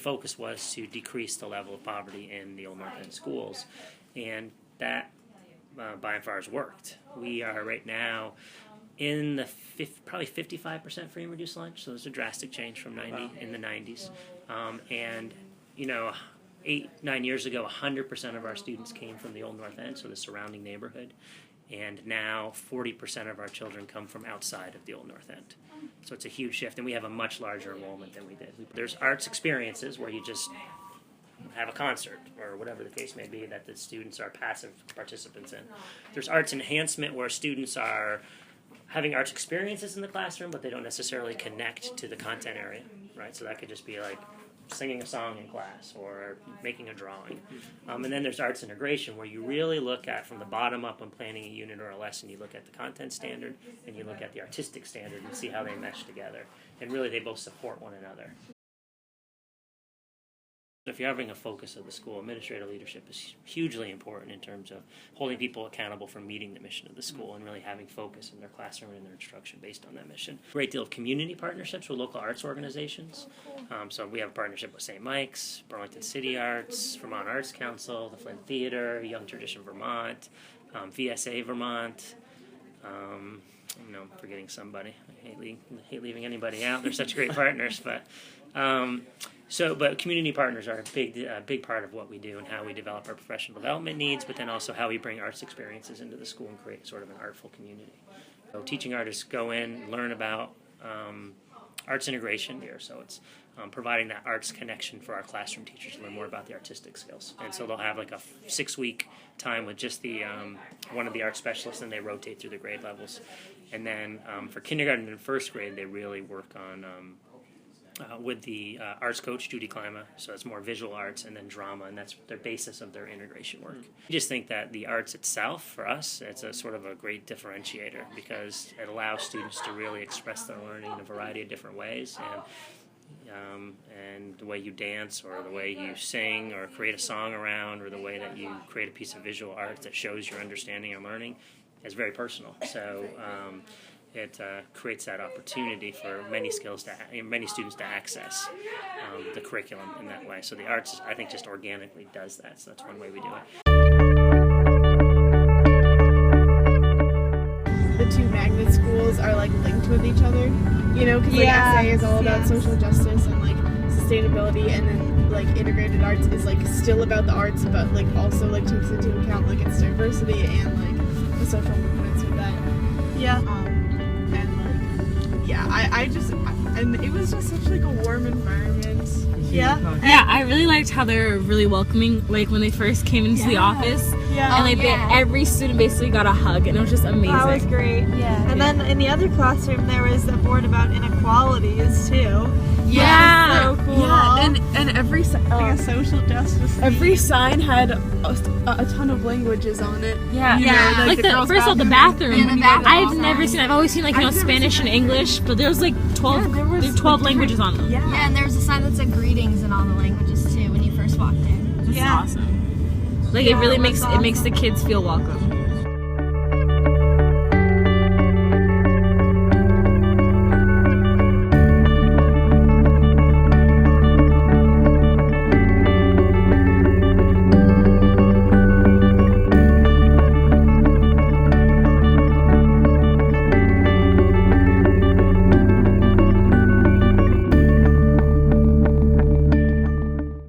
focus was to decrease the level of poverty in the Old North End schools, and that by and far has worked. We are right now in the probably 55% free and reduced lunch, so there's a drastic change from in the 90s. And 8-9 years ago, 100% of our students came from the Old North End, so the surrounding neighborhood. And now 40% of our children come from outside of the Old North End. So it's a huge shift, and we have a much larger enrollment than we did. There's arts experiences where you just have a concert or whatever the case may be that the students are passive participants in. There's arts enhancement where students are having arts experiences in the classroom, but they don't necessarily connect to the content area, right? So that could just be like singing a song in class or making a drawing. And then there's arts integration where you really look at, from the bottom up when planning a unit or a lesson, you look at the content standard and you look at the artistic standard and see how they mesh together. And really they both support one another. If you're having a focus of the school, administrative leadership is hugely important in terms of holding people accountable for meeting the mission of the school and really having focus in their classroom and their instruction based on that mission. Great deal of community partnerships with local arts organizations. So we have a partnership with St. Mike's, Burlington City Arts, Vermont Arts Council, the Flint Theater, Young Tradition Vermont, VSA Vermont. I'm forgetting somebody. I hate leaving anybody out. They're such great partners, but community partners are a big part of what we do and how we develop our professional development needs, but then also how we bring arts experiences into the school and create sort of an artful community. So teaching artists go in, learn about arts integration here. So it's providing that arts connection for our classroom teachers to learn more about the artistic skills. And so they'll have like a 6-week time with just the one of the art specialists, and they rotate through the grade levels. And then for kindergarten and first grade, they really work on with the arts coach, Judy Klima, so it's more visual arts and then drama, and that's their basis of their integration work. I just think that the arts itself, for us, it's a sort of a great differentiator because it allows students to really express their learning in a variety of different ways, and the way you dance or the way you sing or create a song around or the way that you create a piece of visual art that shows your understanding and learning is very personal. So it creates that opportunity for many students to access the curriculum in that way. So the arts, I think, just organically does that. So that's one way we do it. The two magnet schools are like linked with each other, because like SA is all about social justice and like sustainability, and then like integrated arts is like still about the arts, but like also like takes into account like its diversity and like the social movements with that. And it was just such like a warm environment. Yeah, I really liked how they were really welcoming, like when they first came into the office. And like every student basically got a hug, and it was just amazing. That was great. And then in the other classroom there was a board about inequalities too. So cool. And every like a social justice. Every sign had a ton of languages on it. Like first of all, the bathroom. I've always seen like Spanish and English, but there was like 12 languages on them. And there was a sign that said greetings in all the languages too when you first walked in. That's awesome. Like it really makes the kids feel welcome.